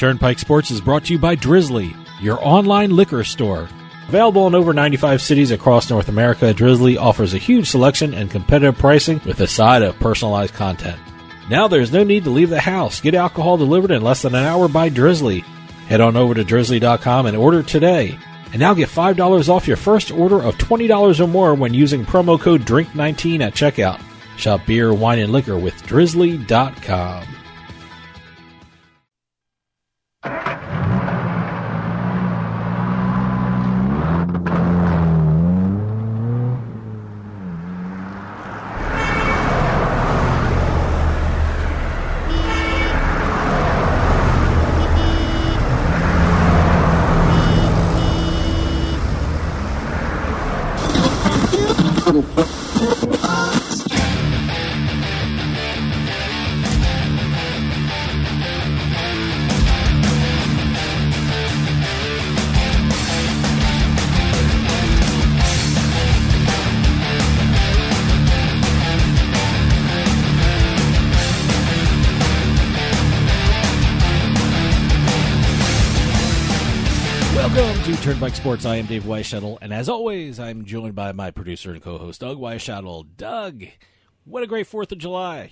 Turnpike Sports is brought to you by Drizzly, your online liquor store. Available in over 95 cities across North America, Drizzly offers a huge selection and competitive pricing with a side of personalized content. Now there's no need to leave the house. Get alcohol delivered in less than an hour by Drizzly. Head on over to drizzly.com and order today. And now get $5 off your first order of $20 or more when using promo code DRINK19 at checkout. Shop beer, wine, and liquor with drizzly.com. Turnpike Sports, I am Dave Weishuttle, and as always, I'm joined by my producer and co-host, Doug Weishuttle. Doug, what a great 4th of July.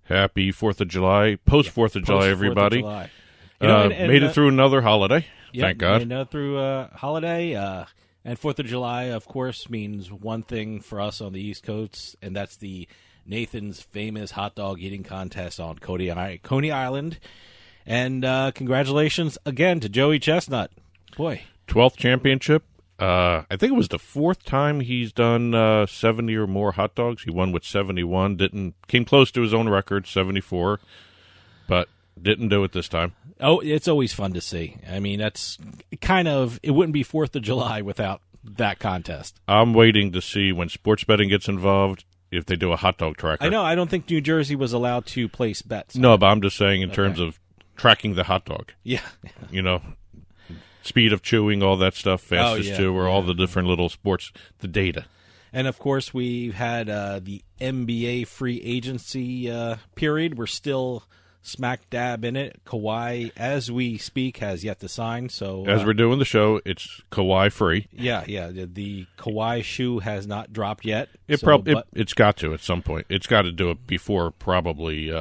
Happy 4th of July, post-4th of July, everybody. July. You know, made it through another holiday, thank God. Made it through a holiday, and 4th of July, of course, means one thing for us on the East Coast, and that's the Nathan's famous hot dog eating contest on Coney Island. And congratulations again to Joey Chestnut. Boy. 12th championship. I think it was the 4th time he's done 70 or more hot dogs. He won with 71. Came close to his own record, 74, but didn't do it this time. Oh, it's always fun to see. I mean, that's kind of, it wouldn't be 4th of July without that contest. I'm waiting to see when sports betting gets involved if they do a hot dog tracker. I know. I don't think New Jersey was allowed to place bets. No, but I'm just saying in terms of tracking the hot dog. Yeah. You know. Speed of chewing, all that stuff, fastest chewer, all the different little sports, the data. And, of course, we've had the NBA free agency period. We're still smack dab in it. Kawhi, as we speak, has yet to sign. So as we're doing the show, it's Kawhi free. Yeah. The Kawhi shoe has not dropped yet. It's got to at some point. It's got to do it before probably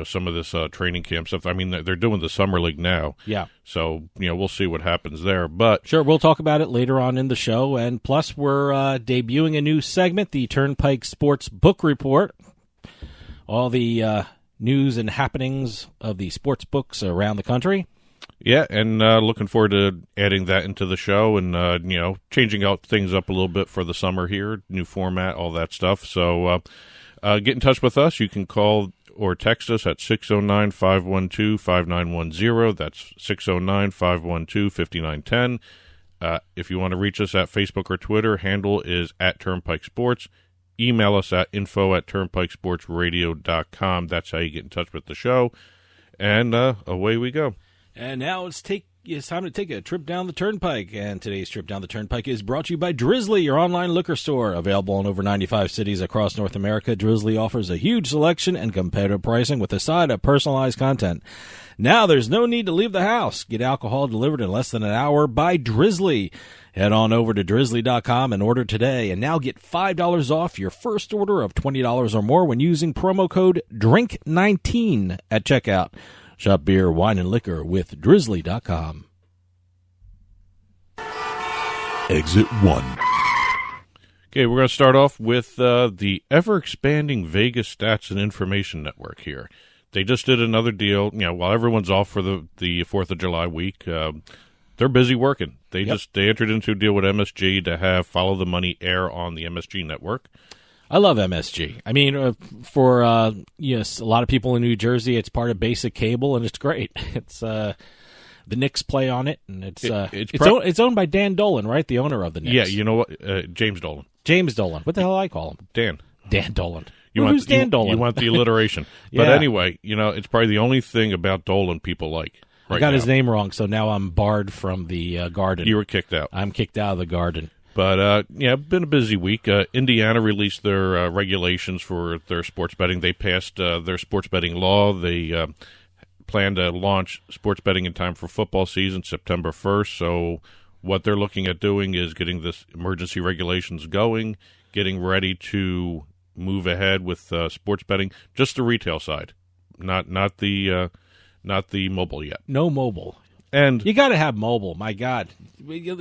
some of this training camp stuff. I mean, they're doing the summer league now. Yeah. So, we'll see what happens there. But sure, we'll talk about it later on in the show. And plus, we're debuting a new segment, the Turnpike Sports Book Report. All the news and happenings of the sports books around the country. Yeah, and looking forward to adding that into the show and, changing out things up a little bit for the summer here, new format, all that stuff. So get in touch with us. You can call or text us at 609-512-5910. That's 609-512-5910. If you want to reach us at Facebook or Twitter, handle is at Turnpike Sports. Email us at info@turnpikesportsradio.com. That's how you get in touch with the show. And away we go. And now it's time to take a trip down the Turnpike. And today's trip down the Turnpike is brought to you by Drizzly, your online liquor store. Available in over 95 cities across North America, Drizzly offers a huge selection and competitive pricing with a side of personalized content. Now there's no need to leave the house. Get alcohol delivered in less than an hour by Drizzly. Head on over to drizzly.com and order today. And now get $5 off your first order of $20 or more when using promo code DRINK19 at checkout. Shop beer, wine, and liquor with drizzly.com. Exit 1. Okay, we're going to start off with the ever-expanding Vegas Stats and Information Network here. They just did another deal. While everyone's off for the 4th of July week, they're busy working. They entered into a deal with MSG to have Follow the Money air on the MSG network. I love MSG. I mean, for a lot of people in New Jersey, it's part of basic cable, and it's great. It's the Knicks play on it, and it's owned by Dan Dolan, right? The owner of the Knicks. Yeah, you know what? James Dolan. James Dolan. What the hell do I call him? Dan Dolan. Who's Dan Dolan? You want the alliteration. Yeah. But anyway, it's probably the only thing about Dolan people like. I got his name wrong, so now I'm barred from the garden. You were kicked out. I'm kicked out of the garden. But, been a busy week. Indiana released their regulations for their sports betting. They passed their sports betting law. They plan to launch sports betting in time for football season, September 1st. So what they're looking at doing is getting this emergency regulations going, getting ready to move ahead with sports betting, just the retail side, not the mobile yet. No mobile. And you got to have mobile. My God,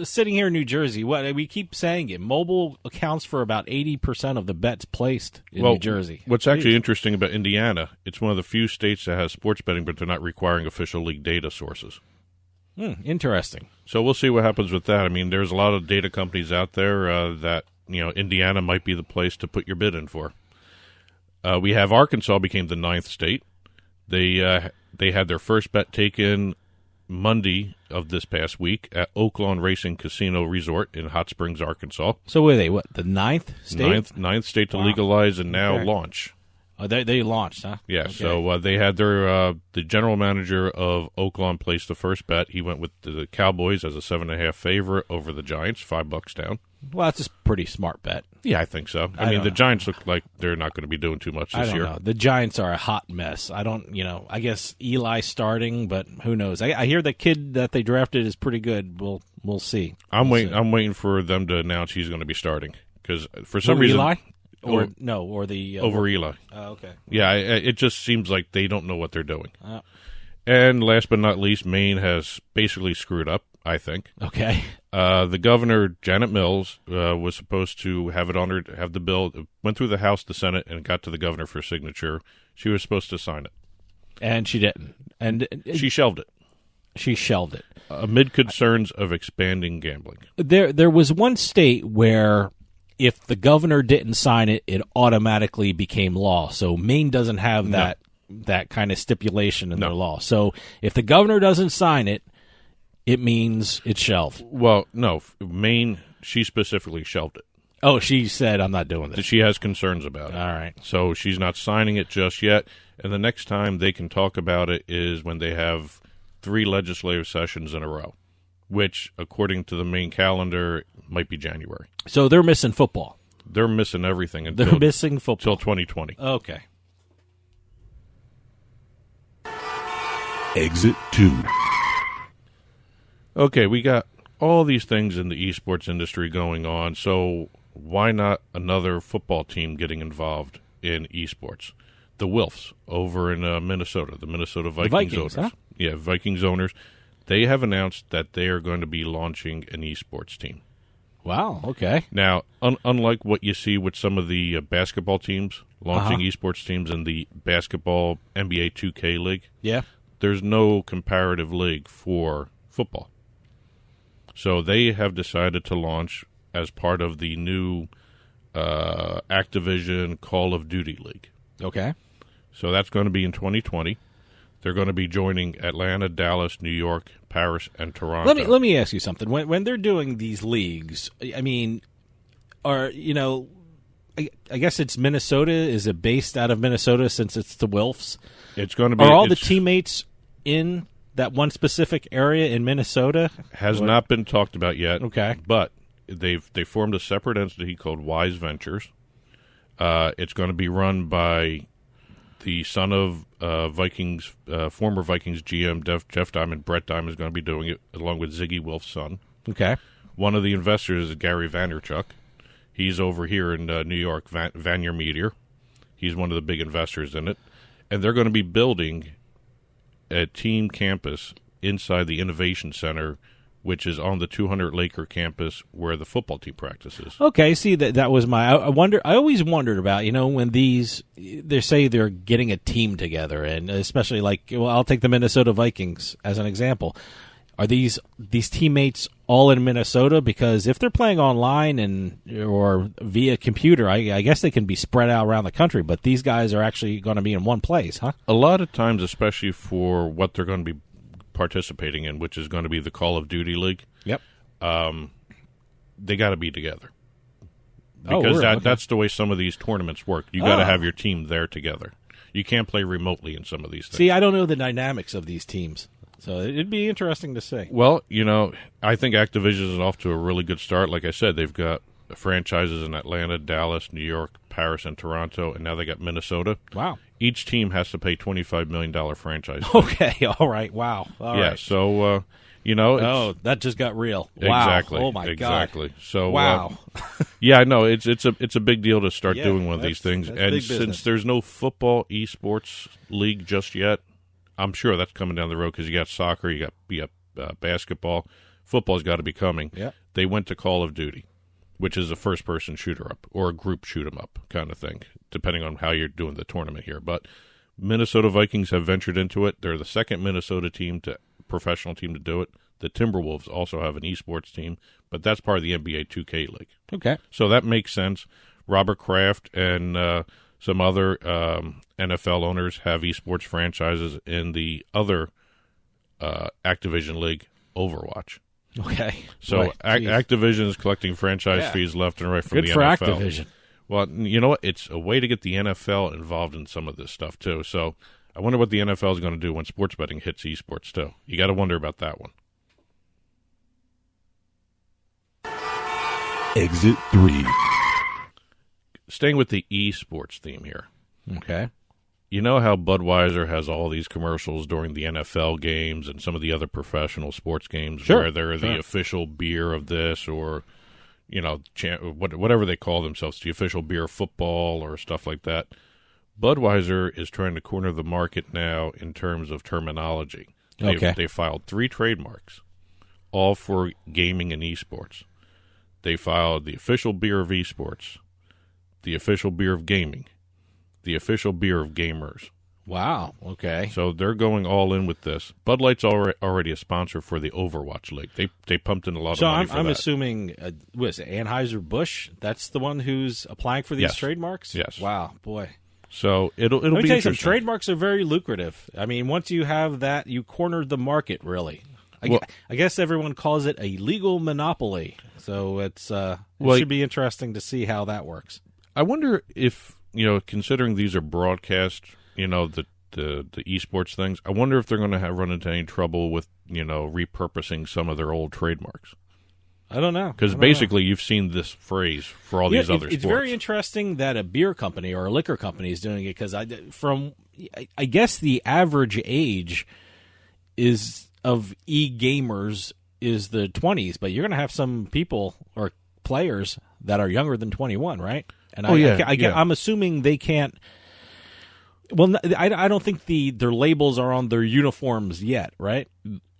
sitting here in New Jersey, what we keep saying it. Mobile accounts for about 80% of the bets placed in New Jersey. What's actually interesting about Indiana, it's one of the few states that has sports betting, but they're not requiring official league data sources. Interesting. So we'll see what happens with that. I mean, there's a lot of data companies out there that Indiana might be the place to put your bid in for. We have Arkansas became the 9th state. They had their first bet taken Monday of this past week at Oaklawn Racing Casino Resort in Hot Springs, Arkansas. So were they, the 9th state? Ninth state to legalize and now launch. Oh, they launched, huh? Yeah, okay. So they had their the general manager of Oaklawn placed the first bet. He went with the Cowboys as a 7.5 favorite over the Giants, $5 down. Well, that's a pretty smart bet. Yeah, I think so. I mean, the Giants look like they're not going to be doing too much this year. I don't know. The Giants are a hot mess. I I guess Eli starting, but who knows? I hear the kid that they drafted is pretty good. We'll see. I'm waiting for them to announce he's going to be starting because for some reason Eli over Eli. Oh, okay. Yeah, it just seems like they don't know what they're doing. And last but not least, Maine has basically screwed up, I think. Okay. The governor, Janet Mills, was supposed to have the bill, went through the House, the Senate, and got to the governor for signature. She was supposed to sign it. And she didn't. And she shelved it. She shelved it. Amid concerns of expanding gambling. There was one state where if the governor didn't sign it, it automatically became law. So Maine doesn't have that kind of stipulation in their law. So if the governor doesn't sign it, it means it's shelved. Well, no, Maine, she specifically shelved it. Oh, she said, I'm not doing this. She has concerns about it. All right. So she's not signing it just yet. And the next time they can talk about it is when they have 3 legislative sessions in a row, which, according to the Maine calendar, might be January. So they're missing football. They're missing everything They're missing football. Until 2020. Okay. Exit 2. Okay, we got all these things in the esports industry going on, so why not another football team getting involved in esports? The Wilfs over in Minnesota, the Minnesota Vikings owners. Huh? Yeah, Vikings owners. They have announced that they are going to be launching an esports team. Wow, okay. Now, unlike what you see with some of the basketball teams launching esports teams in the basketball NBA 2K league, there's no comparative league for football. So they have decided to launch as part of the new Activision Call of Duty League. Okay. So that's going to be in 2020. They're going to be joining Atlanta, Dallas, New York, Paris, and Toronto. Let me ask you something. When they're doing these leagues, I mean, I guess it's Minnesota. Is it based out of Minnesota since it's the Wilfs? It's going to be. Are all the teammates in that one specific area in Minnesota? Has not been talked about yet. Okay. But they formed a separate entity called Wise Ventures. It's going to be run by the son of Vikings, former Vikings GM Jeff Diamond. Brett Diamond is going to be doing it, along with Ziggy Wilf's son. Okay. One of the investors is Gary Vaynerchuk. He's over here in New York, Vanier Meteor. He's one of the big investors in it. And they're going to be building a team campus inside the Innovation Center, which is on the 200-acre campus where the football team practices. Okay, see, that was my... I always wondered about, when they say they're getting a team together, and especially I'll take the Minnesota Vikings as an example. Are these teammates all in Minnesota? Because if they're playing online or via computer, I guess they can be spread out around the country, but these guys are actually going to be in one place, huh? A lot of times, especially for what they're going to be participating in, which is going to be the Call of Duty League. Yep. They got to be together. Because really? Okay. That's the way some of these tournaments work. You got to have your team there together. You can't play remotely in some of these things. See, I don't know the dynamics of these teams. So it'd be interesting to see. Well, I think Activision is off to a really good start. Like I said, they've got franchises in Atlanta, Dallas, New York, Paris, and Toronto, and now they got Minnesota. Wow. each team has to pay $25 million franchise fee. Okay, all right, wow. All right. So, it's, that just got real. Wow. Exactly. Oh, my God. Exactly. So, wow. No, it's a big deal to start doing one of these things. And since there's no football esports league just yet, I'm sure that's coming down the road because you got soccer, you got basketball. Football's got to be coming. Yeah. They went to Call of Duty, which is a first-person shooter-up or a group shoot-'em-up kind of thing, depending on how you're doing the tournament here. But Minnesota Vikings have ventured into it. They're the second Minnesota professional team to do it. The Timberwolves also have an esports team, but that's part of the NBA 2K League. Okay. So that makes sense. Robert Kraft and some other NFL owners have esports franchises in the other Activision League, Overwatch. Okay. So Activision is collecting franchise fees left and right from the NFL. Good for Activision. Well, you know what? It's a way to get the NFL involved in some of this stuff, too. So I wonder what the NFL is going to do when sports betting hits esports, too. You got to wonder about that one. Exit 3. Staying with the esports theme here. Okay. You know how Budweiser has all these commercials during the NFL games and some of the other professional sports games where they're the official beer of this or, whatever they call themselves, the official beer of football or stuff like that. Budweiser is trying to corner the market now in terms of terminology. They filed 3 trademarks, all for gaming and esports. They filed the official beer of esports, the official beer of gaming, the official beer of gamers. Wow. Okay. So they're going all in with this. Bud Light's already a sponsor for the Overwatch League. They pumped in a lot of money for that. So I'm assuming, what is it, Anheuser-Busch? That's the one who's applying for these trademarks? Yes. Wow, boy. So it'll be interesting. interesting. Trademarks are very lucrative. I mean, once you have that, you cornered the market, really. I guess everyone calls it a legal monopoly. So it should be interesting to see how that works. I wonder if, considering these are broadcast, the esports things, I wonder if they're going to run into any trouble with, repurposing some of their old trademarks. I don't know. Because basically you've seen this phrase for all these other sports. It's very interesting that a beer company or a liquor company is doing it because I guess the average age of e-gamers is the 20s, but you're going to have some people or players that are younger than 21, right? And I'm assuming they can't. Well, I don't think their labels are on their uniforms yet, right?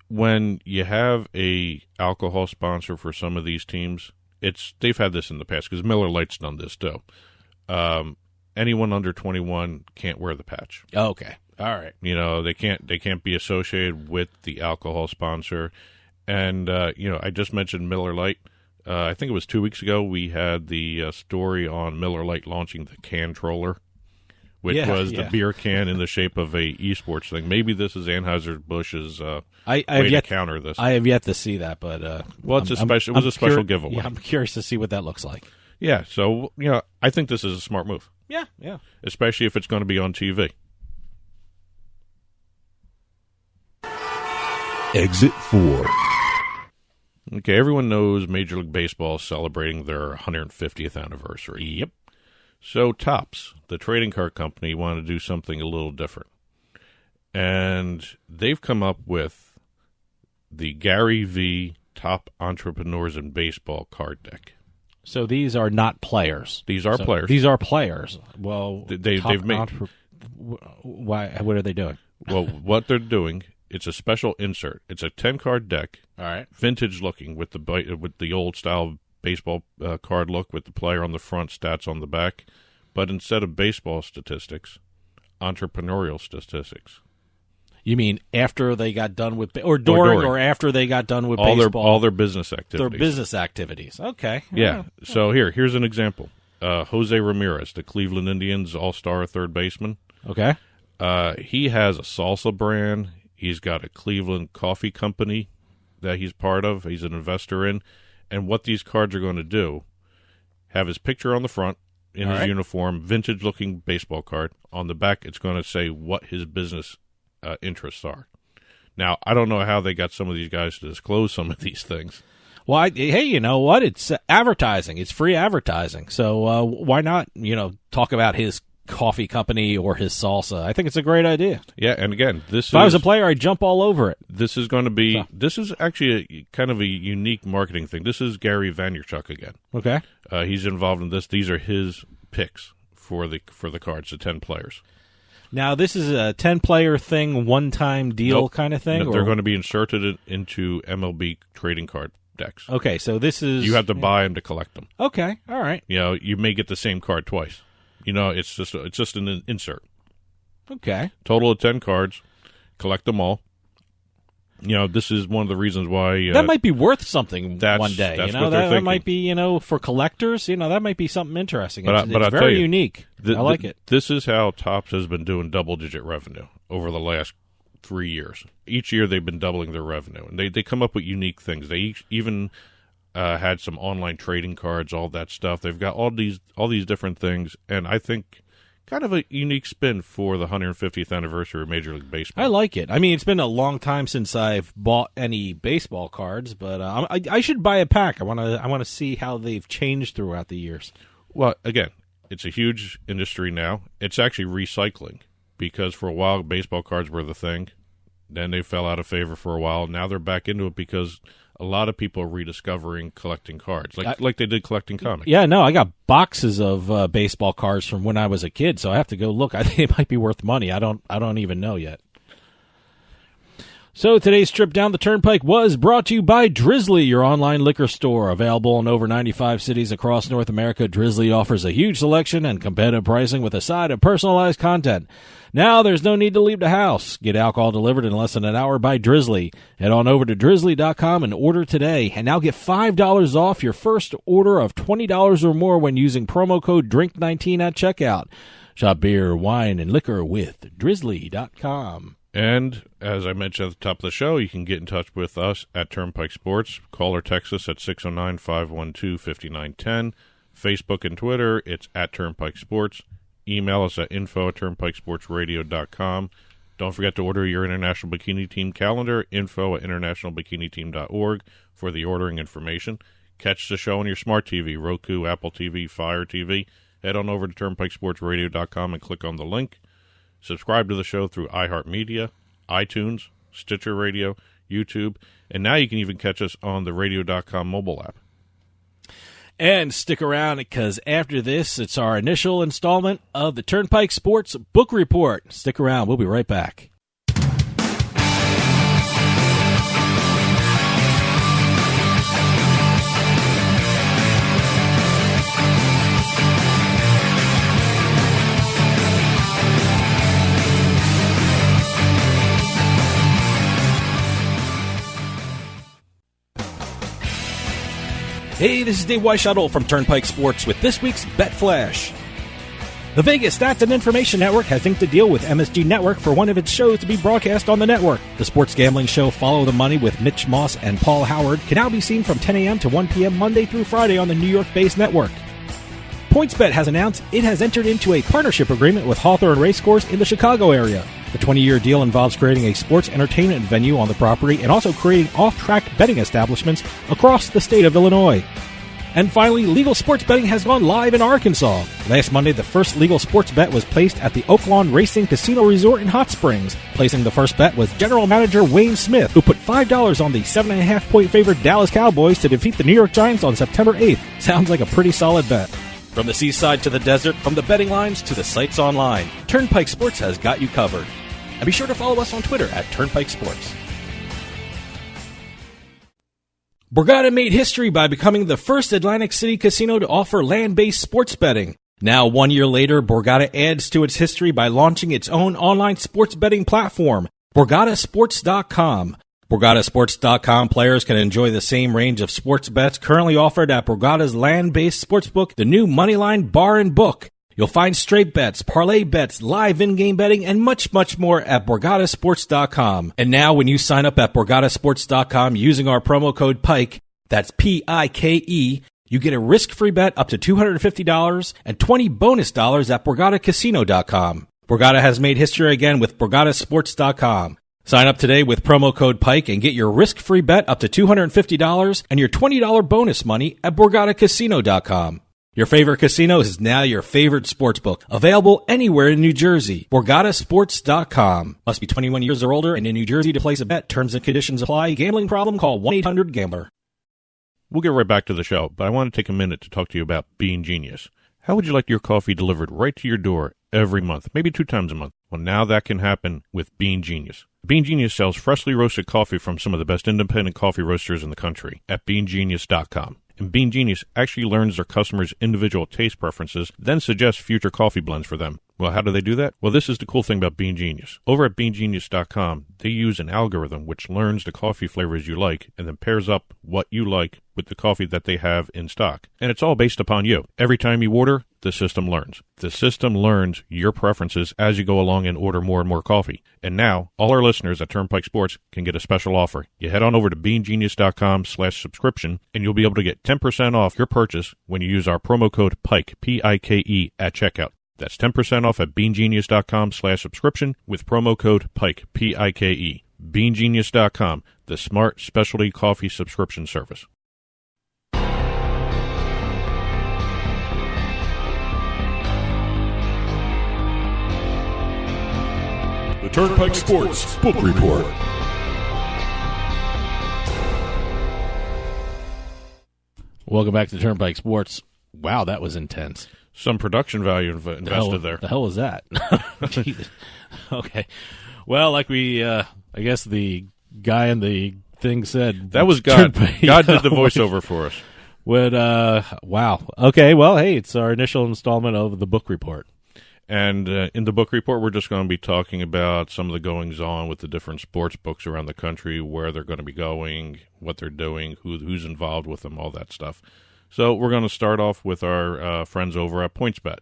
When you have a alcohol sponsor for some of these teams, they've had this in the past because Miller Lite's done this too. Anyone under 21 can't wear the patch. Oh, okay, all right. They can't be associated with the alcohol sponsor. And I just mentioned Miller Lite. I think it was 2 weeks ago we had the story on Miller Lite launching the can troller, which was the beer can in the shape of a esports thing. Maybe this is Anheuser-Busch's way to counter this. I have yet to see that, but it was a special giveaway. Yeah, I'm curious to see what that looks like. Yeah, so I think this is a smart move. Yeah. Especially if it's going to be on TV. Exit 4. Okay, everyone knows Major League Baseball is celebrating their 150th anniversary. Yep. So Topps, the trading card company, wanted to do something a little different. And they've come up with the Gary V. Top Entrepreneurs in Baseball card deck. So these are not players. These are players. These are players. Well, they've made. Why? What are they doing? Well, what they're doing, it's a special insert. It's a 10-card deck. All right. Vintage looking with the old style baseball card look with the player on the front, stats on the back. But instead of baseball statistics, entrepreneurial statistics. You mean after they got done with, or during, or after they got done with baseball? All their business activities. Their business activities. Okay. Yeah. So here's an example. Jose Ramirez, the Cleveland Indians all-star third baseman. Okay. He has a salsa brand. He's got a Cleveland coffee company that he's part of. He's an investor in. And what these cards are going to do, have his picture on the front in his uniform, vintage-looking baseball card. On the back, it's going to say what his business interests are. Now, I don't know how they got some of these guys to disclose some of these things. Well, hey, you know what? It's advertising. It's free advertising. So why not, talk about his coffee company or his salsa. I think it's a great idea. Yeah, and again, if I was a player, I'd jump all over it. This is going to be. This is actually kind of a unique marketing thing. This is Gary Vaynerchuk again. Okay, he's involved in this. These are his picks for the cards, the 10 players. Now, this is a 10-player thing, one-time deal kind of thing? No, they're going to be inserted into MLB trading card decks. Okay, so this is... You have to buy them to collect them. Okay, all right. You may get the same card twice. It's just an insert. Okay. Total of 10 cards. Collect them all. This is one of the reasons why... that might be worth something one day. That's what they're thinking. That might be, for collectors, that might be something interesting. But it's very unique. I like it. This is how Topps has been doing double-digit revenue over the last 3 years. Each year they've been doubling their revenue. And they come up with unique things. They even had some online trading cards, all that stuff. They've got all these different things. And I think... kind of a unique spin for the 150th anniversary of Major League Baseball. I like it. I mean, it's been a long time since I've bought any baseball cards, but I should buy a pack. I want to see how they've changed throughout the years. Well, again, it's a huge industry now. It's actually recycling because for a while baseball cards were the thing. Then they fell out of favor for a while. Now they're back into it because a lot of people are rediscovering collecting cards, like they did collecting comics. Yeah, no, I got boxes of baseball cards from when I was a kid, so I have to go look. I think it might be worth money. I don't even know yet. So today's trip down the Turnpike was brought to you by Drizzly, your online liquor store. Available in over 95 cities across North America, Drizzly offers a huge selection and competitive pricing with a side of personalized content. Now there's no need to leave the house. Get alcohol delivered in less than an hour by Drizzly. Head on over to drizzly.com and order today. And now get $5 off your first order of $20 or more when using promo code DRINK19 at checkout. Shop beer, wine, and liquor with drizzly.com. And as I mentioned at the top of the show, you can get in touch with us at Turnpike Sports. Call or text us at 609-512-5910. Facebook and Twitter, it's at Turnpike Sports. Email us at info@turnpikesportsradio.com. Don't forget to order your International Bikini Team calendar, info@internationalbikiniteam.org for the ordering information. Catch the show on your smart TV, Roku, Apple TV, Fire TV. Head on over to turnpikesportsradio.com and click on the link. Subscribe to the show through iHeartMedia, iTunes, Stitcher Radio, YouTube, and now you can even catch us on the radio.com mobile app. And stick around because after this, it's our initial installment of the Turnpike Sports Book Report. Stick around. We'll be right back. Hey, this is Dave Weishuttle from Turnpike Sports with this week's Bet Flash. The Vegas Stats and Information Network has inked a deal with MSG Network for one of its shows to be broadcast on the network. The sports gambling show Follow the Money with Mitch Moss and Paul Howard can now be seen from 10 a.m. to 1 p.m. Monday through Friday on the New York-based network. PointsBet has announced it has entered into a partnership agreement with Hawthorne Racecourse in the Chicago area. The 20-year deal involves creating a sports entertainment venue on the property and also creating off-track betting establishments across the state of Illinois. And finally, legal sports betting has gone live in Arkansas. Last Monday, the first legal sports bet was placed at the Oaklawn Racing Casino Resort in Hot Springs. Placing the first bet was general manager Wayne Smith, who put $5 on the 7.5-point favorite Dallas Cowboys to defeat the New York Giants on September 8th. Sounds like a pretty solid bet. From the seaside to the desert, from the betting lines to the sites online, Turnpike Sports has got you covered. And be sure to follow us on Twitter at Turnpike Sports. Borgata made history by becoming the first Atlantic City casino to offer land-based sports betting. Now, 1 year later, Borgata adds to its history by launching its own online sports betting platform, BorgataSports.com. BorgataSports.com players can enjoy the same range of sports bets currently offered at Borgata's land-based sportsbook, the new Moneyline Bar and Book. You'll find straight bets, parlay bets, live in-game betting, and much, much more at BorgataSports.com. And now when you sign up at BorgataSports.com using our promo code PIKE, that's P-I-K-E, you get a risk-free bet up to $250 and $20 bonus dollars at BorgataCasino.com. Borgata has made history again with BorgataSports.com. Sign up today with promo code PIKE and get your risk-free bet up to $250 and your $20 bonus money at BorgataCasino.com. Your favorite casino is now your favorite sportsbook. Available anywhere in New Jersey. BorgataSports.com. Must be 21 years or older and in New Jersey to place a bet. Terms and conditions apply. Gambling problem? Call 1-800-GAMBLER. We'll get right back to the show, but I want to take a minute to talk to you about Bean Genius. How would you like your coffee delivered right to your door every month, maybe 2 times a month? Well, now that can happen with Bean Genius. Bean Genius sells freshly roasted coffee from some of the best independent coffee roasters in the country at BeanGenius.com. And Bean Genius actually learns their customers' individual taste preferences, then suggests future coffee blends for them. Well, how do they do that? Well, this is the cool thing about Bean Genius. Over at BeanGenius.com, they use an algorithm which learns the coffee flavors you like and then pairs up what you like with the coffee that they have in stock. And it's all based upon you. Every time you order, the system learns. The system learns your preferences as you go along and order more and more coffee. And now, all our listeners at Turnpike Sports can get a special offer. You head on over to BeanGenius.com/subscription, and you'll be able to get 10% off your purchase when you use our promo code PIKE, P-I-K-E, at checkout. That's 10% off at BeanGenius.com/subscription with promo code PIKE, P-I-K-E. BeanGenius.com, the smart specialty coffee subscription service. The Turnpike Sports Book Report. Welcome back to Turnpike Sports. Wow, that was intense. Some production value invested there. The hell was that? Jesus. Okay. Well, like I guess the guy in the thing said. That was God. God did the voiceover for us. Wow. Okay, well, hey, it's our initial installment of the book report. And in the book report, we're just going to be talking about some of the goings-on with the different sports books around the country, where they're going to be going, what they're doing, who's involved with them, all that stuff. So we're going to start off with our friends over at PointsBet.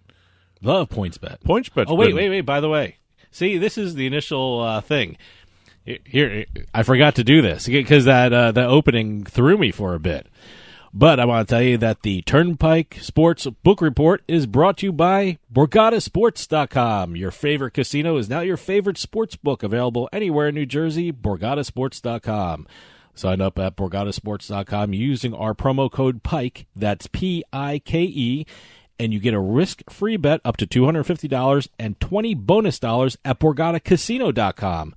Love PointsBet. PointsBet. Oh, wait. By the way, see, this is the initial thing. Here, I forgot to do this because that opening threw me for a bit. But I want to tell you that the Turnpike Sports Book Report is brought to you by BorgataSports.com. Your favorite casino is now your favorite sports book. Available anywhere in New Jersey, BorgataSports.com. Sign up at BorgataSports.com using our promo code PIKE, that's P-I-K-E, and you get a risk-free bet up to $250 and $20 bonus at BorgataCasino.com.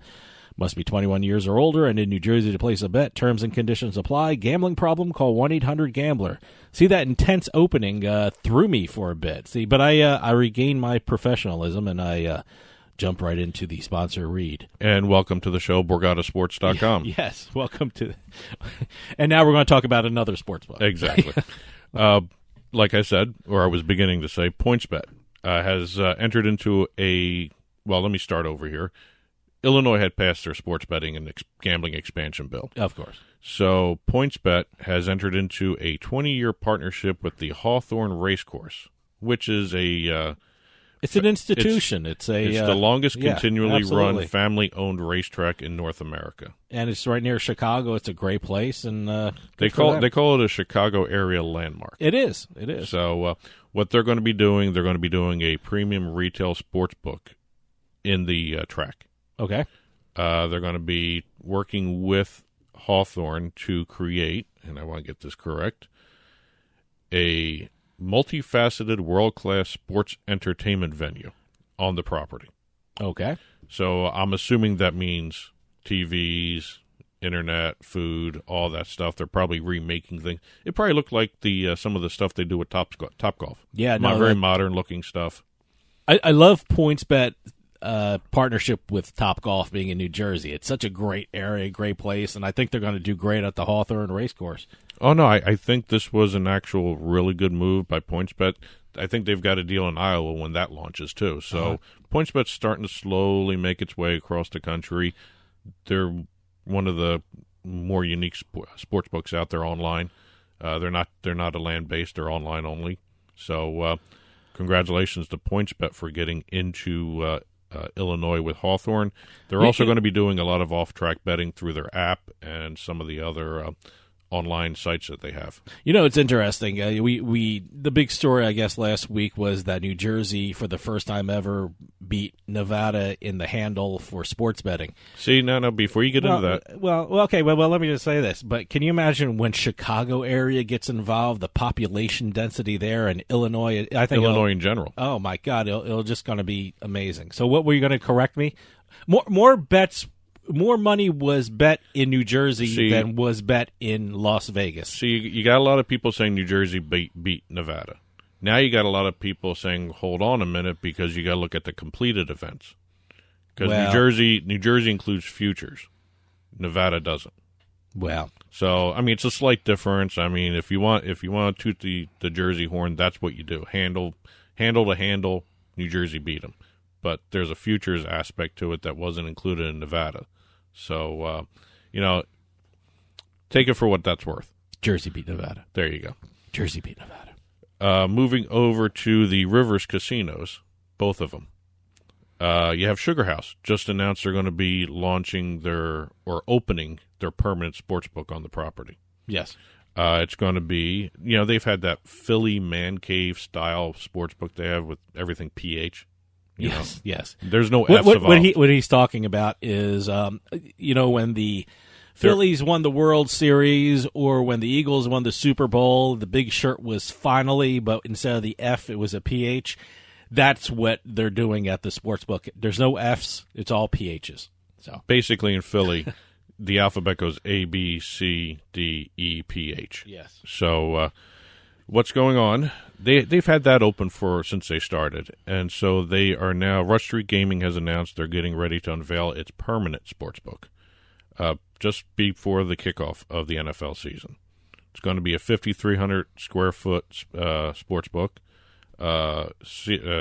Must be 21 years or older and in New Jersey to place a bet. Terms and conditions apply. Gambling problem? Call 1-800-GAMBLER. See, that intense opening threw me for a bit. See, but I regained my professionalism and I jump right into the sponsor read. And welcome to the show, BorgataSports.com. Yes, welcome to. And now we're going to talk about another sports book. Exactly. Like I said, or I was beginning to say, PointsBet has entered into a. Well, let me start over here. Illinois had passed their sports betting and gambling expansion bill. Of course. So PointsBet has entered into a 20-year partnership with the Hawthorne Racecourse, which is a... it's an institution. It's the longest continually run family-owned racetrack in North America. And it's right near Chicago. It's a great place. And they call it a Chicago area landmark. It is. So what they're going to be doing, they're going to be doing a premium retail sports book in the track. Okay. They're going to be working with Hawthorne to create, and I want to get this correct, a multifaceted world-class sports entertainment venue on the property. Okay. So I'm assuming that means TVs, internet, food, all that stuff. They're probably remaking things. It probably looked like some of the stuff they do with Topgolf. Yeah, very modern-looking stuff. I love PointsBet. Partnership with Topgolf being in New Jersey. It's such a great area, great place, and I think they're going to do great at the Hawthorne Racecourse. Oh, no, I think this was an actual really good move by PointsBet. I think they've got a deal in Iowa when that launches, too. So PointsBet's starting to slowly make its way across the country. They're one of the more unique sports books out there online. They're not a land-based. They're online only. So congratulations to PointsBet for getting into Illinois with Hawthorne. They're also going to be doing a lot of off-track betting through their app and some of the other online sites that they have. It's interesting. The big story, I guess, last week was that New Jersey, for the first time ever, beat Nevada in the handle for sports betting. See, no, before you get into that. Okay, let me just say this. But can you imagine when Chicago area gets involved, the population density there, and Illinois? I think Illinois in general. Oh, my God, it'll just going to be amazing. So what were you going to correct me? More bets. More money was bet in New Jersey than was bet in Las Vegas. So you got a lot of people saying New Jersey beat Nevada. Now you got a lot of people saying, hold on a minute, because you got to look at the completed events. Because New Jersey includes futures. Nevada doesn't. Well, so I mean, it's a slight difference. I mean, if you want to toot the Jersey horn, that's what you do. Handle to handle, New Jersey beat them. But there's a futures aspect to it that wasn't included in Nevada. So, take it for what that's worth. Jersey beat Nevada. There you go. Jersey beat Nevada. Moving over to the Rivers casinos, both of them. You have Sugar House just announced they're going to be opening their permanent sports book on the property. Yes. It's going to be, they've had that Philly man cave style sports book they have with everything PH. Yes. There's no F's involved. What he's talking about is, when the Phillies won the World Series or when the Eagles won the Super Bowl, the big shirt was finally, but instead of the F, it was a PH. That's what they're doing at the sports book. There's no F's. It's all PHs. So basically in Philly, the alphabet goes A, B, C, D, E, P, H. Yes. So, what's going on? They've had that open since they started, and so they are now. Rush Street Gaming has announced they're getting ready to unveil its permanent sportsbook, just before the kickoff of the NFL season. It's going to be a 5,300 square foot sportsbook,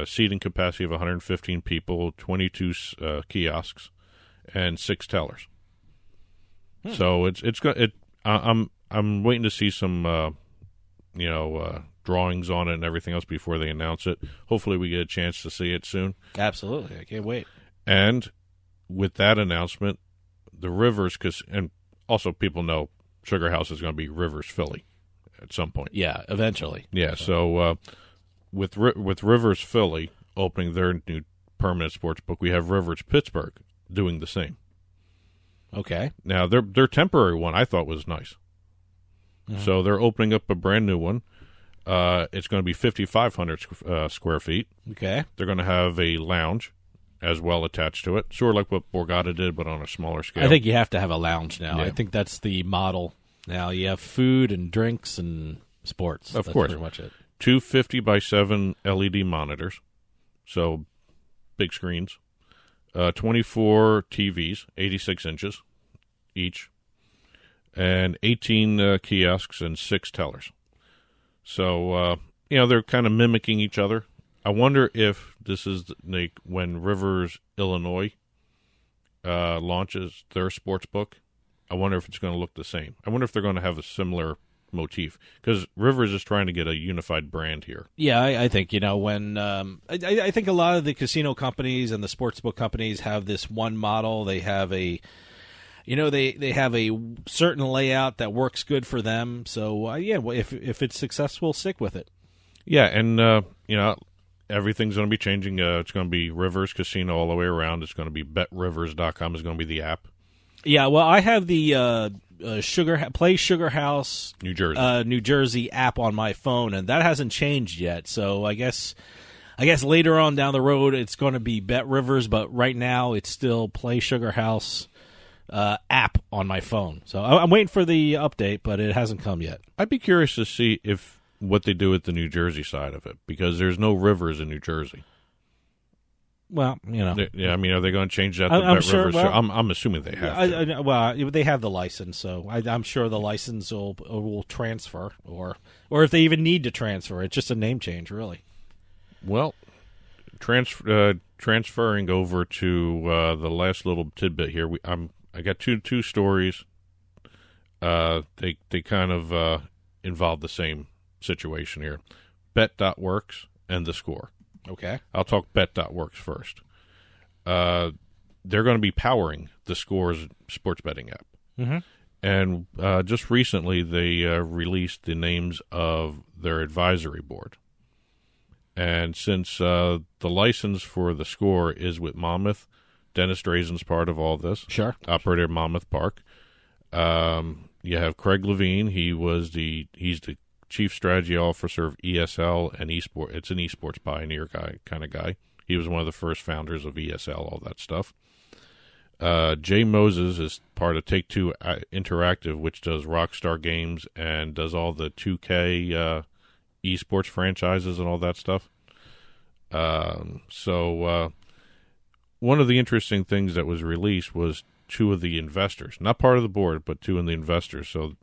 seating capacity of 115 people, 22 kiosks, and 6 tellers. So I'm waiting to see some. Drawings on it and everything else before they announce it. Hopefully we get a chance to see it soon. Absolutely. I can't wait. And with that announcement, the Rivers, and also people know Sugar House is going to be Rivers Philly at some point. Yeah, eventually. Yeah, so with Rivers Philly opening their new permanent sports book, we have Rivers Pittsburgh doing the same. Okay. Now, their temporary one I thought was nice. Mm-hmm. So they're opening up a brand new one. It's going to be 5,500 square feet. Okay. They're going to have a lounge as well attached to it, sort of like what Borgata did, but on a smaller scale. I think you have to have a lounge now. Yeah. I think that's the model now. You have food and drinks and sports. Of course. That's pretty much it. 2 50x7 LED monitors, so big screens. 24 TVs, 86 inches each, and 18 kiosks and 6 tellers. So, they're kind of mimicking each other. I wonder if this is when Rivers, Illinois launches their sports book. I wonder if it's going to look the same. I wonder if they're going to have a similar motif, because Rivers is trying to get a unified brand here. Yeah, I think, when I think a lot of the casino companies and the sportsbook companies have this one model. They have they have a certain layout that works good for them. So, if it's successful, stick with it. Yeah, and, everything's going to be changing. It's going to be Rivers Casino all the way around. It's going to be betrivers.com is going to be the app. Yeah, well, I have the Play Sugar House New Jersey app on my phone, and that hasn't changed yet. So I guess later on down the road it's going to be Bet Rivers, but right now it's still Play Sugar House app on my phone. So I'm waiting for the update, but it hasn't come yet. I'd be curious to see what they do with the New Jersey side of it, because there's no Rivers in New Jersey. Well, are they going to change that to I'm Bet sure, Rivers? well, I'm assuming they have. They have the license, so I'm sure the license will transfer, or if they even need to transfer, it's just a name change, really. Well, transferring over to the last little tidbit here, I got two stories. They kind of involve the same situation here. Bet.works and The Score. Okay. I'll talk Bet.works first. They're going to be powering The Score's sports betting app. Mm-hmm. And just recently, they released the names of their advisory board. And since the license for the Score is with Monmouth, Dennis Drazen's part of all this. Sure. Operator at Monmouth Park. You have Craig Levine. He's the chief strategy officer of ESL and esports. It's an esports pioneer kind of guy. He was one of the first founders of ESL, all that stuff. Jay Moses is part of Take-Two Interactive, which does Rockstar Games and does all the 2K esports franchises and all that stuff. So one of the interesting things that was released was two of the investors, not part of the board, but two of the investors. So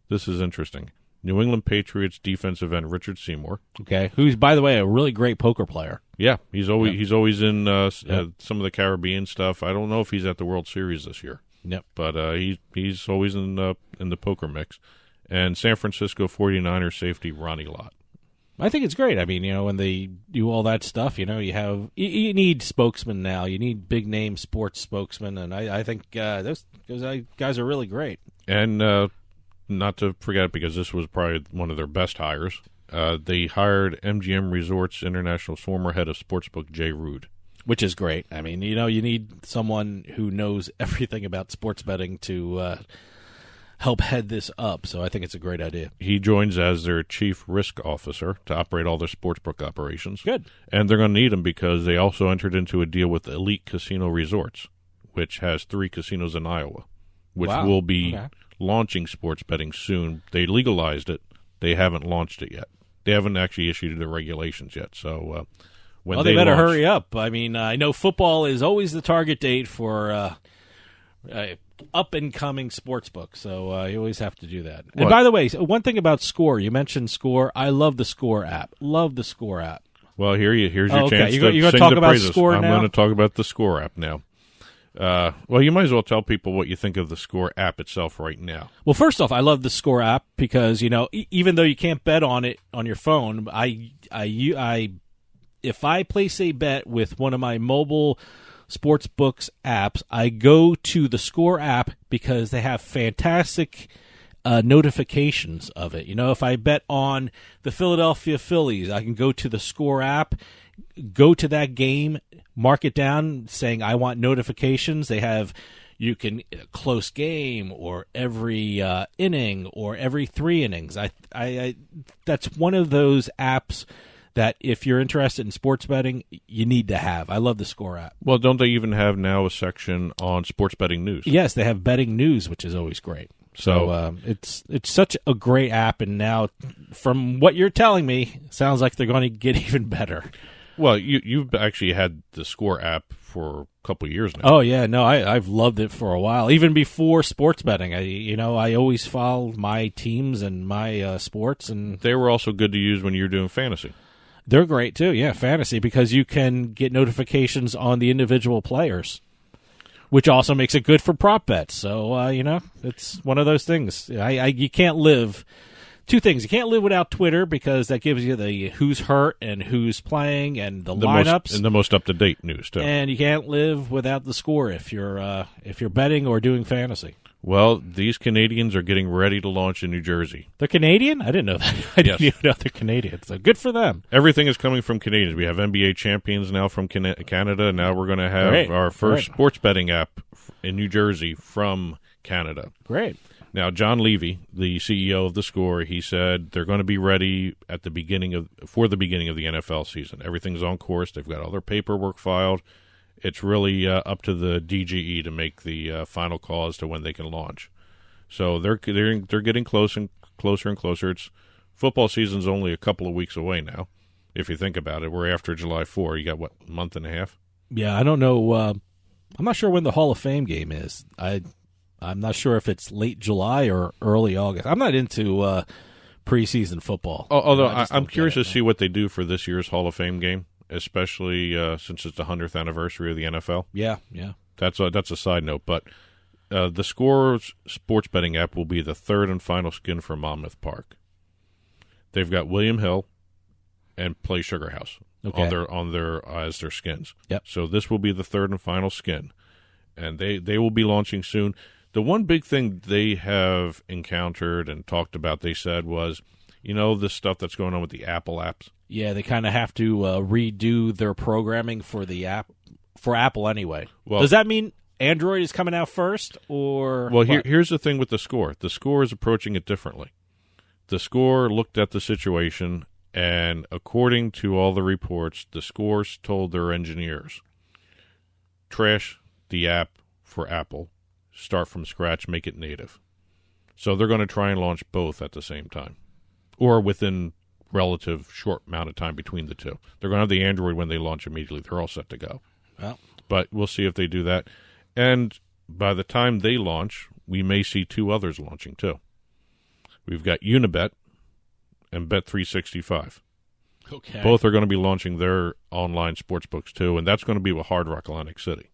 this is interesting. New England Patriots defensive end Richard Seymour. Okay, who's, by the way, a really great poker player. Yeah, he's always in some of the Caribbean stuff. I don't know if he's at the World Series this year. Yep. But he's always in the poker mix. And San Francisco 49ers safety Ronnie Lott. I think it's great. I mean, when they do all that stuff, you need spokesmen now. You need big name sports spokesmen, and I think those guys are really great. And not to forget, because this was probably one of their best hires, they hired MGM Resorts International's former head of sportsbook, Jay Rood. Which is great. I mean, you need someone who knows everything about sports betting to help head this up, so I think it's a great idea. He joins as their chief risk officer to operate all their sportsbook operations. Good. And they're going to need him because they also entered into a deal with Elite Casino Resorts, which has 3 casinos in Iowa, which will be launching sports betting soon. They legalized it. They haven't launched it yet. They haven't actually issued the regulations yet. So when they better hurry up. I mean, I know football is always the target date for up-and-coming sportsbook, so you always have to do that. And by the way, one thing about Score, you mentioned Score. I love the Score app. Love the Score app. Well, here's your chance to you're sing talk the about praises. Score I'm now? going to talk about the Score app now. Well, you might as well tell people what you think of the Score app itself right now. Well, first off, I love the Score app because even though you can't bet on it on your phone, if I place a bet with one of my mobile sports books apps, I go to the Score app because they have fantastic notifications of it. If I bet on the Philadelphia Phillies, I can go to the Score app, go to that game, mark it down saying I want notifications. You can close game or every inning or every 3 innings. I that's one of those apps that if you're interested in sports betting, you need to have. I love the Score app. Well, don't they even have now a section on sports betting news? Yes, they have betting news, which is always great. So it's such a great app, and now from what you're telling me, sounds like they're going to get even better. Well, you've actually had the Score app for a couple of years now. Oh yeah, no, I've loved it for a while, even before sports betting. I always follow my teams and my sports, and they were also good to use when you were doing fantasy. They're great too, yeah, fantasy, because you can get notifications on the individual players, which also makes it good for prop bets. So it's one of those things. You can't live. 2 things. You can't live without Twitter because that gives you the who's hurt and who's playing and the lineups and the most up-to-date news too. And you can't live without the Score if you're betting or doing fantasy. Well, these Canadians are getting ready to launch in New Jersey. They're Canadian? I didn't know that. I didn't even know they're Canadian. So good for them. Everything is coming from Canadians. We have NBA champions now from Canada. Now we're going to have our first sports betting app in New Jersey from Canada. Great. Now, John Levy, the CEO of the Score, he said they're going to be ready for the beginning of the NFL season. Everything's on course. They've got all their paperwork filed. It's really up to the DGE to make the final call as to when they can launch. So they're getting closer and closer. It's football season's only a couple of weeks away now. If you think about it, we're after July 4. You got a month and a half? Yeah, I don't know. I'm not sure when the Hall of Fame game is. I'm not sure if it's late July or early August. I'm not into preseason football. Although I'm curious to see what they do for this year's Hall of Fame game, especially since it's the 100th anniversary of the NFL. Yeah. That's a side note. But the Score's sports betting app will be the 3rd and final skin for Monmouth Park. They've got William Hill and Play Sugar House on their as their skins. Yep. So this will be the 3rd and final skin, and they will be launching soon. The one big thing they have encountered and talked about, they said, was, the stuff that's going on with the Apple apps. Yeah, they kind of have to redo their programming for the app for Apple anyway. Well, does that mean Android is coming out first, or? Well, here's the thing with the Score. The Score is approaching it differently. The Score looked at the situation, and according to all the reports, the Scores told their engineers, trash the app for Apple, start from scratch, make it native. So they're going to try and launch both at the same time, or within relative short amount of time between the two. They're going to have the Android when they launch immediately. They're all set to go. Well, but we'll see if they do that. And by the time they launch, we may see two others launching too. We've got Unibet and Bet365. Okay. Both are going to be launching their online sportsbooks too, and that's going to be with Hard Rock Atlantic City.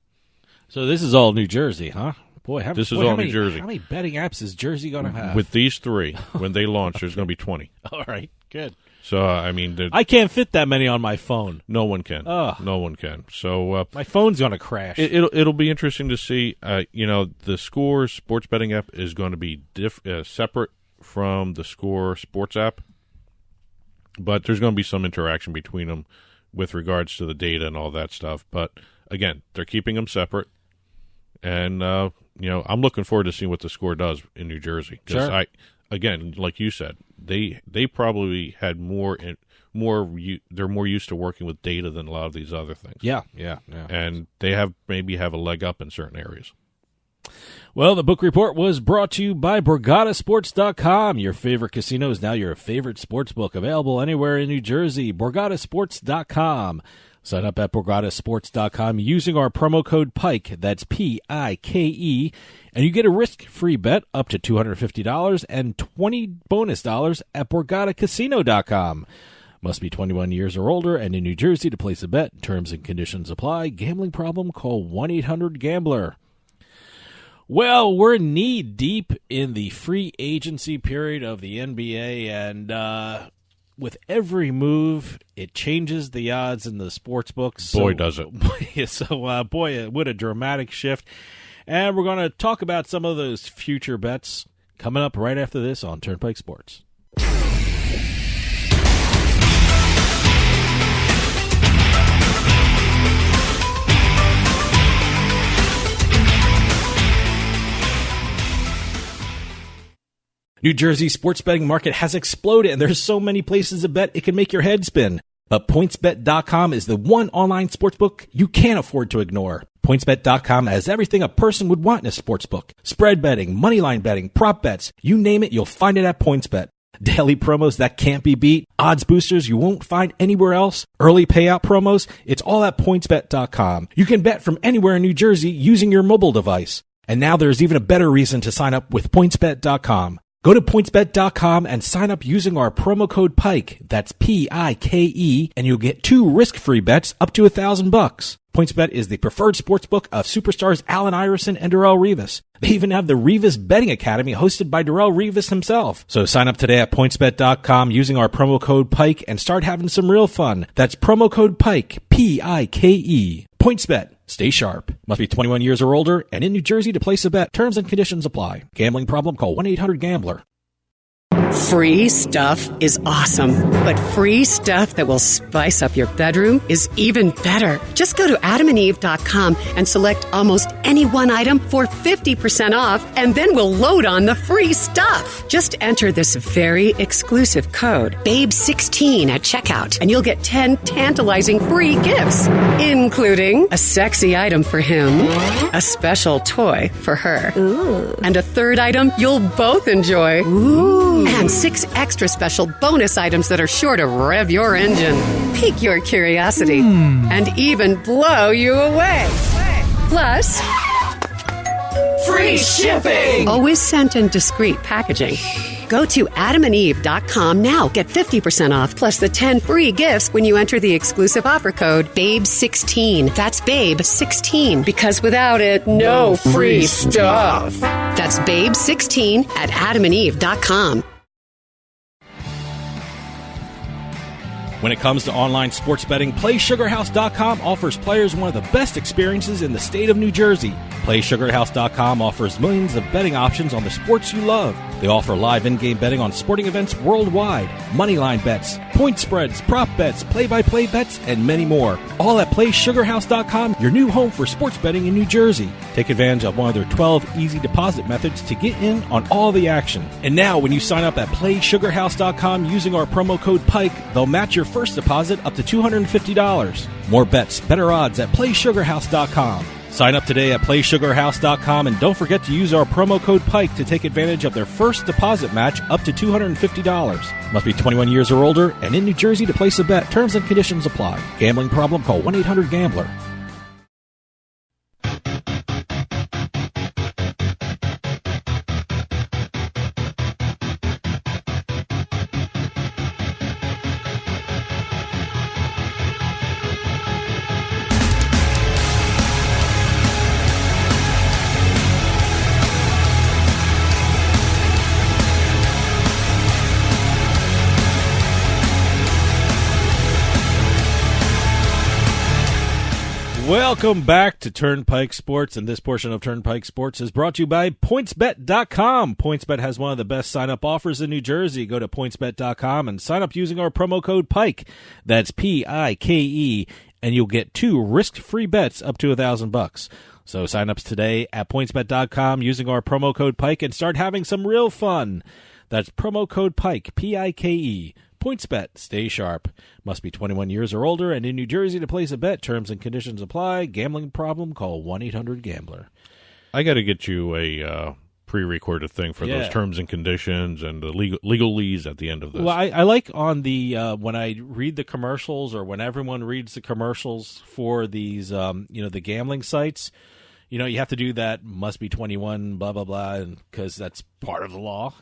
So this is all New Jersey, huh? Boy, this is all New Jersey. How many betting apps is Jersey going to have? With these three, when they launch, there's going to be 20. All right, good. So, I mean... I can't fit that many on my phone. No one can. Ugh. No one can. So... my phone's going to crash. It'll be interesting to see. The Score sports betting app is going to be separate from the Score sports app, but there's going to be some interaction between them with regards to the data and all that stuff. But, again, they're keeping them separate. And, I'm looking forward to seeing what the Score does in New Jersey. Sure. Again, like you said, they probably had they're more used to working with data than a lot of these other things. Yeah. And they maybe have a leg up in certain areas. Well, the book report was brought to you by BorgataSports.com. Your favorite casino is now your favorite sports book, available anywhere in New Jersey. BorgataSports.com. Sign up at BorgataSports.com using our promo code PIKE, that's P-I-K-E, and you get a risk-free bet up to $250 and $20 bonus at BorgataCasino.com. Must be 21 years or older and in New Jersey to place a bet. Terms and conditions apply. Gambling problem? Call 1-800-GAMBLER. Well, we're knee-deep in the free agency period of the NBA, and with every move, it changes the odds in the sports books. Boy, does it. So, what a dramatic shift. And we're going to talk about some of those future bets coming up right after this on Turnpike Sports. New Jersey's sports betting market has exploded, and there's so many places to bet it can make your head spin. But PointsBet.com is the one online sportsbook you can't afford to ignore. PointsBet.com has everything a person would want in a sportsbook. Spread betting, moneyline betting, prop bets, you name it, you'll find it at PointsBet. Daily promos that can't be beat, odds boosters you won't find anywhere else, early payout promos, it's all at PointsBet.com. You can bet from anywhere in New Jersey using your mobile device. And now there's even a better reason to sign up with PointsBet.com. Go to PointsBet.com and sign up using our promo code PIKE, that's P-I-K-E, and you'll get 2 risk-free bets up to $1,000. PointsBet is the preferred sportsbook of superstars Allen Iverson and Darrelle Revis. They even have the Revis Betting Academy hosted by Darrelle Revis himself. So sign up today at PointsBet.com using our promo code PIKE and start having some real fun. That's promo code PIKE, P-I-K-E. PointsBet. Stay sharp. Must be 21 years or older and in New Jersey to place a bet. Terms and conditions apply. Gambling problem? Call 1-800-GAMBLER. Free stuff is awesome, but free stuff that will spice up your bedroom is even better. Just go to adamandeve.com and select almost any one item for 50% off, and then we'll load on the free stuff. Just enter this very exclusive code, BABE16 at checkout, and you'll get 10 tantalizing free gifts, including a sexy item for him, a special toy for her, and a third item you'll both enjoy. And 6 extra special bonus items that are sure to rev your engine, pique your curiosity, and even blow you away. Plus, free shipping! Always sent in discreet packaging. Go to adamandeve.com now. Get 50% off plus the 10 free gifts when you enter the exclusive offer code BABE16. That's BABE16, because without it, no free stuff. That's BABE16 at adamandeve.com. When it comes to online sports betting, PlaySugarHouse.com offers players one of the best experiences in the state of New Jersey. PlaySugarHouse.com offers millions of betting options on the sports you love. They offer live in-game betting on sporting events worldwide, moneyline bets, point spreads, prop bets, play-by-play bets, and many more. All at PlaySugarHouse.com, your new home for sports betting in New Jersey. Take advantage of one of their 12 easy deposit methods to get in on all the action. And now, when you sign up at PlaySugarHouse.com using our promo code PIKE, they'll match your first deposit up to $250. More bets, better odds at PlaySugarHouse.com. Sign up today at PlaySugarHouse.com and don't forget to use our promo code PIKE to take advantage of their first deposit match up to $250. Must be 21 years or older and in New Jersey to place a bet. Terms and conditions apply. Gambling problem? Call 1-800-GAMBLER. Welcome back to Turnpike Sports, and this portion of Turnpike Sports is brought to you by PointsBet.com. PointsBet has one of the best sign-up offers in New Jersey. Go to PointsBet.com and sign up using our promo code PIKE. That's P-I-K-E, and you'll get 2 risk-free bets up to $1,000. So sign up today at PointsBet.com using our promo code PIKE and start having some real fun. That's promo code PIKE, P-I-K-E. PointsBet. Stay sharp. Must be 21 years or older and in New Jersey to place a bet. Terms and conditions apply. Gambling problem? Call 1-800-GAMBLER. I got to get you a pre-recorded thing for those terms and conditions and the legalese at the end of this. Well, I like on the when I read the commercials or when everyone reads the commercials for these, the gambling sites, you have to do that, must be 21, blah, blah, blah, because that's part of the law.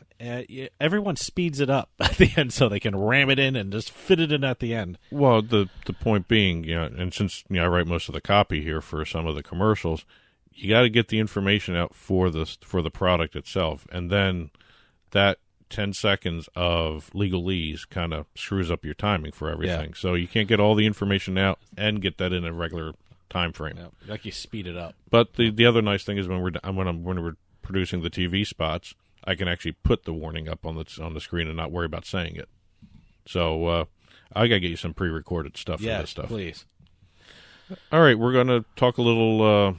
Everyone speeds it up at the end so they can ram it in and just fit it in at the end. Well, the point being, and since I write most of the copy here for some of the commercials, you got to get the information out for the product itself, and then that 10 seconds of legalese kind of screws up your timing for everything. Yeah. So you can't get all the information out and get that in a regular time frame. Yeah, like you speed it up. But the other nice thing is when we're producing the TV spots, I can actually put the warning up on the screen and not worry about saying it. So I gotta get you some pre-recorded stuff for this stuff. Please. All right, we're gonna talk a little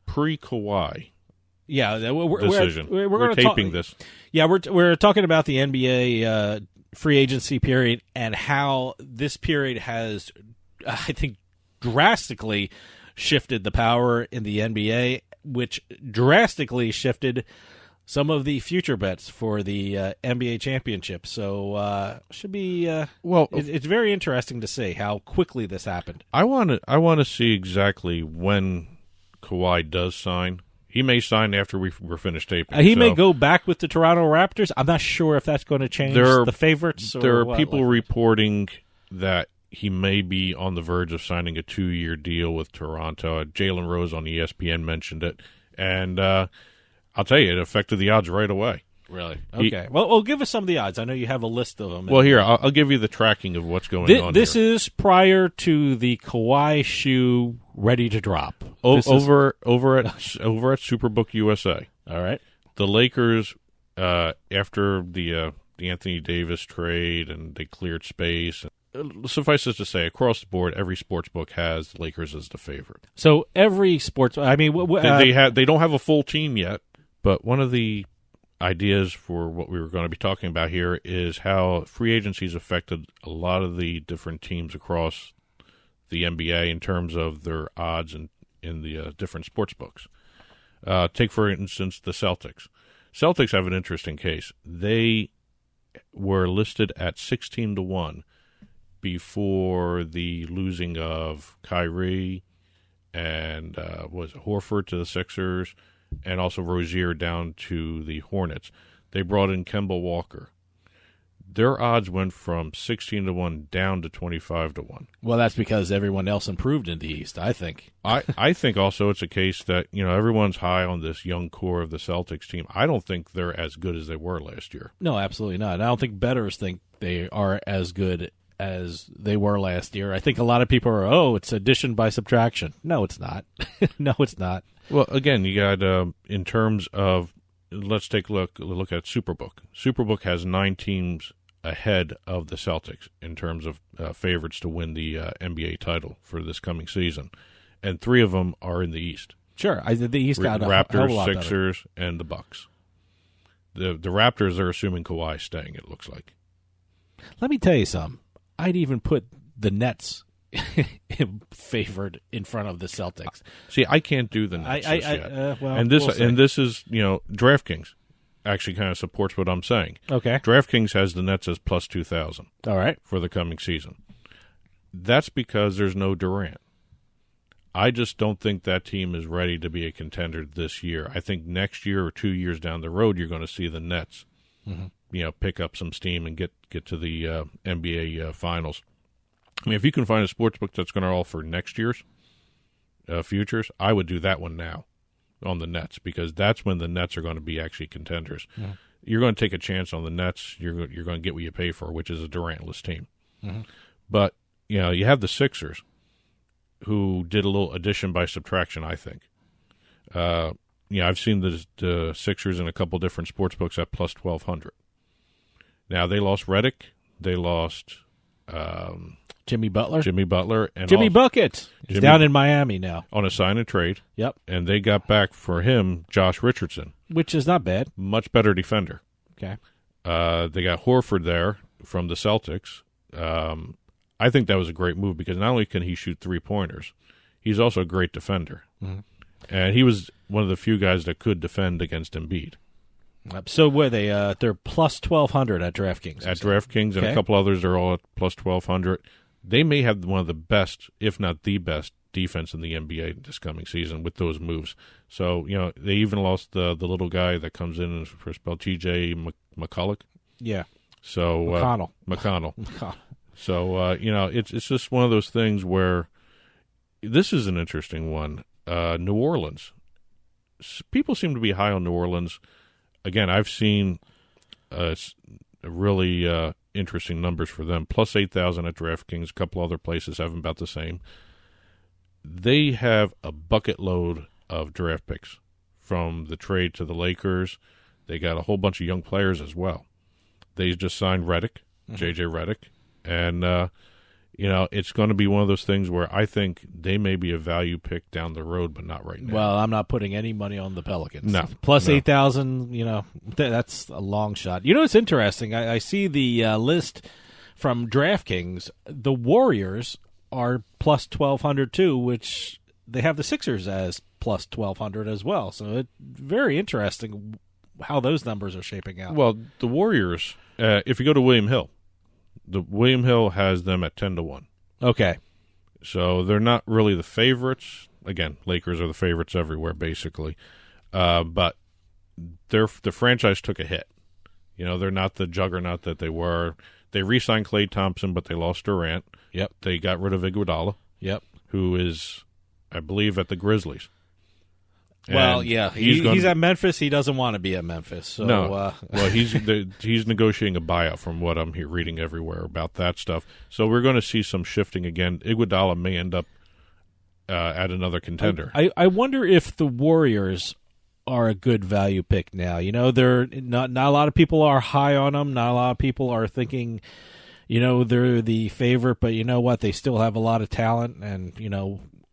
pre-Kawhi. Yeah, decision. We're taping this. Yeah, we're talking about the NBA free agency period and how this period has, I think, drastically shifted the power in the NBA, which drastically shifted some of the future bets for the NBA championship. So should be it's very interesting to see how quickly this happened. I want to see exactly when Kawhi does sign. He may sign after we're finished taping. He may go back with the Toronto Raptors. I'm not sure if that's going to change the favorites. There are people reporting that he may be on the verge of signing a 2-year deal with Toronto. Jalen Rose on ESPN mentioned it. And I'll tell you, it affected the odds right away. Really? Okay. Well, give us some of the odds. I know you have a list of them. Well, here, I'll give you the tracking of what's going on This here. is prior to the Kawhi shoe ready to drop. Over at Superbook USA. All right. The Lakers, after the Anthony Davis trade and they cleared space, suffice it to say, across the board, every sports book has Lakers as the favorite. So every sports, I mean, they don't have a full team yet, but one of the ideas for what we were going to be talking about here is how free agency has affected a lot of the different teams across the NBA in terms of their odds in the different sports books. Take, for instance, the Celtics. Celtics have an interesting case. They were listed at 16-1 before the losing of Kyrie and was Horford to the Sixers, and also Rozier down to the Hornets. They brought in Kemba Walker. Their odds went from 16-1 down to 25-1. Well, that's because everyone else improved in the East, I think. I think also it's a case that, everyone's high on this young core of the Celtics team. I don't think they're as good as they were last year. No, absolutely not. I don't think bettors think they are as good as they were last year. I think a lot of people are, it's addition by subtraction. No, it's not. No, it's not. Well, again, you got in terms of, let's take a look at Superbook. Superbook has 9 teams ahead of the Celtics in terms of favorites to win the NBA title for this coming season, and 3 of them are in the East. Sure, the East got Raptors, Sixers, and the Bucks. The Raptors are assuming Kawhi's staying, it looks like. Let me tell you something. I'd even put the Nets favored in front of the Celtics. See, I can't do the Nets yet. We'll this is, DraftKings actually kind of supports what I'm saying. Okay. DraftKings has the Nets as plus 2,000. All right. For the coming season. That's because there's no Durant. I just don't think that team is ready to be a contender this year. I think next year or 2 years down the road, you're going to see the Nets, pick up some steam and get to the NBA Finals. I mean, if you can find a sportsbook that's going to offer next year's futures, I would do that one now on the Nets, because that's when the Nets are going to be actually contenders. Mm-hmm. You're going to take a chance on the Nets. You're going to get what you pay for, which is a Durantless team. Mm-hmm. But you have the Sixers, who did a little addition by subtraction, I think. I've seen the Sixers in a couple different sports books at plus 1,200. Now, they lost Redick. They lost Jimmy Butler. And Jimmy Bucket. He's down in Miami now. On a sign and trade. Yep. And they got back for him Josh Richardson. Which is not bad. Much better defender. Okay. They got Horford there from the Celtics. I think that was a great move, because not only can he shoot 3-pointers, he's also a great defender. Mm-hmm. And he was one of the few guys that could defend against Embiid. So were they? They're plus 1,200 at DraftKings. At DraftKings, and a couple others are all at plus 1,200. They may have one of the best, if not the best, defense in the NBA this coming season with those moves. So, they even lost the little guy that comes in for spell, T.J. McCulloch. Yeah. So McConnell. So, it's just one of those things where this is an interesting one. New Orleans. People seem to be high on New Orleans. Again, I've seen really interesting numbers for them. Plus 8,000 at DraftKings. A couple other places have them about the same. They have a bucket load of draft picks from the trade to the Lakers. They got a whole bunch of young players as well. They just signed Redick, J.J. Redick. And, it's going to be one of those things where I think they may be a value pick down the road, but not right now. Well, I'm not putting any money on the Pelicans. No. Plus 8,000, that's a long shot. It's interesting. I see the list from DraftKings. The Warriors are plus 1,200 too, which they have the Sixers as plus 1,200 as well. So it's very interesting how those numbers are shaping out. Well, the Warriors, if you go to William Hill, William Hill has them at 10-1. Okay. So they're not really the favorites. Again, Lakers are the favorites everywhere, basically. But the franchise took a hit. They're not the juggernaut that they were. They re-signed Klay Thompson, but they lost Durant. Yep. They got rid of Iguodala. Yep. Who is, I believe, at the Grizzlies. Well, yeah, he's at Memphis. He doesn't want to be at Memphis. So, no, well, he's negotiating a buyout from what I'm reading everywhere about that stuff. So we're going to see some shifting again. Iguodala may end up at another contender. I wonder if the Warriors are a good value pick now. They're not a lot of people are high on them. Not a lot of people are thinking, they're the favorite. But you know what? They still have a lot of talent, and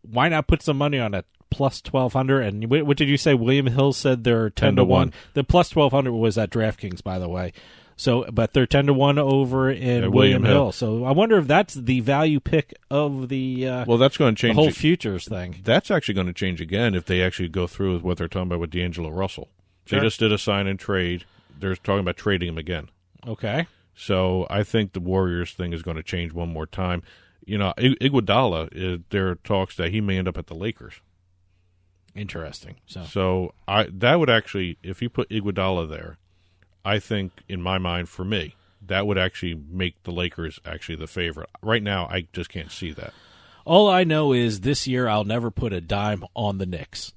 why not put some money on it? Plus 1,200, and what did you say? William Hill said they're 10-1. The plus 1,200 was at DraftKings, by the way. So, but they're 10-1 over in William Hill. So I wonder if that's the value pick of the that's going to change the whole futures thing. That's actually going to change again if they actually go through with what they're talking about with D'Angelo Russell. Sure. They just did a sign and trade. They're talking about trading him again. Okay. So I think the Warriors thing is going to change one more time. Iguodala, there are talks that he may end up at the Lakers. Interesting. So that would actually, if you put Iguodala there, I think, in my mind, for me, that would actually make the Lakers actually the favorite. Right now, I just can't see that. All I know is this year I'll never put a dime on the Knicks.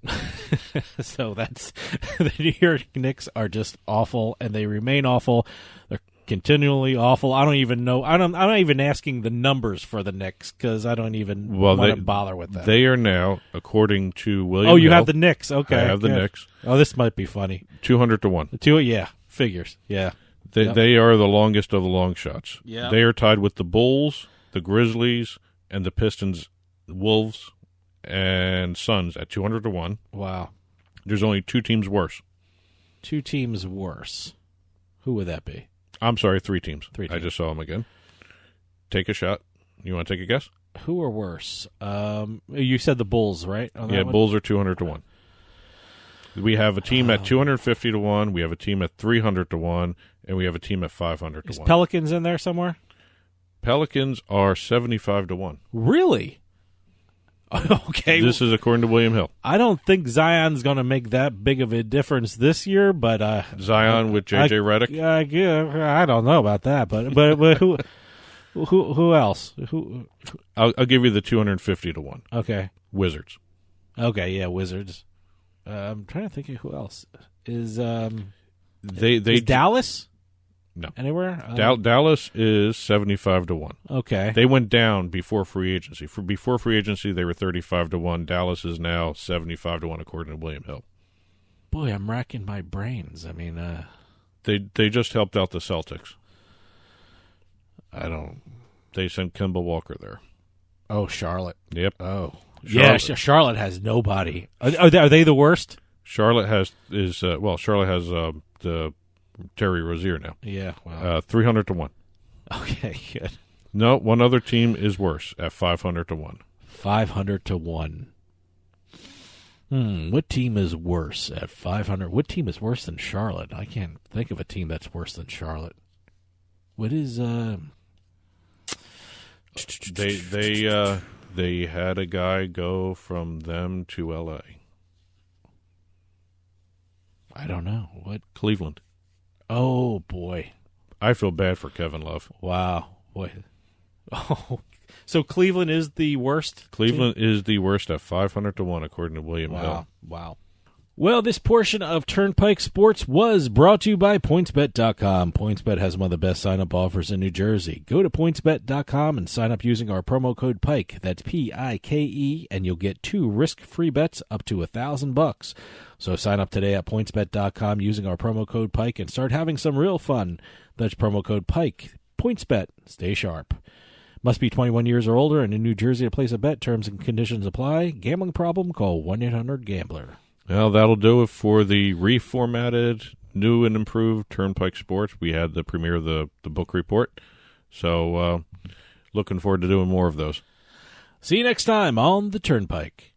So the New York Knicks are just awful, and they remain awful. They're continually awful. I don't even know. I'm not even asking the numbers for the Knicks because I don't even want to bother with that. They are now, according to William. Oh, you Hill, have the Knicks. Okay, I have the Knicks. Oh, this might be funny. 200-1. Yeah, figures. Yeah, they are the longest of the long shots. Yeah, they are tied with the Bulls, the Grizzlies, and the Pistons, Wolves, and Suns at 200-1. Wow. There's only 2 teams worse. 2 teams worse. Who would that be? I'm sorry, 3 teams. 3 teams. I just saw them again. Take a shot. You want to take a guess? Who are worse? You said the Bulls, right? Yeah, Bulls are 200-1. We have a team at 250-1. We have a team at 300-1, and we have a team at 500-1. Is Pelicans in there somewhere? Pelicans are 75-1. Really? Okay. This is according to William Hill. I don't think Zion's going to make that big of a difference this year, but Zion with J.J. Redick. I don't know about that, but who else? Who? I'll give you the 250-1. Okay. Wizards. Okay, yeah, Wizards. I'm trying to think of who else is. Is Dallas? No. Anywhere? Dallas is 75-1. Okay. They went down before free agency. Before free agency, they were 35-1. Dallas is now 75-1, according to William Hill. Boy, I'm racking my brains. I mean, they just helped out the Celtics. They sent Kemba Walker there. Oh, Charlotte. Yep. Oh, Charlotte. Yeah. Charlotte has nobody. Are they the worst? Charlotte has the Terry Rozier now. Yeah. Wow. 300-1. Okay. Good. No, one other team is worse at 500-1. 500-1. What team is worse at 500? What team is worse than Charlotte? I can't think of a team that's worse than Charlotte. What is They had a guy go from them to L.A. I don't know. What? Cleveland. Oh, boy. I feel bad for Kevin Love. Wow. Boy. Oh, so Cleveland is the worst? Cleveland is the worst at 500-1, according to William Hill. Wow. Well, this portion of Turnpike Sports was brought to you by PointsBet.com. PointsBet has one of the best sign-up offers in New Jersey. Go to PointsBet.com and sign up using our promo code PIKE. That's P-I-K-E, and you'll get 2 risk-free bets up to $1,000. So sign up today at PointsBet.com using our promo code PIKE and start having some real fun. That's promo code PIKE. PointsBet. Stay sharp. Must be 21 years or older and in New Jersey to place a bet. Terms and conditions apply. Gambling problem? Call 1-800-GAMBLER. Well, that'll do it for the reformatted, new and improved Turnpike Sports. We had the premiere of the book report. So looking forward to doing more of those. See you next time on the Turnpike.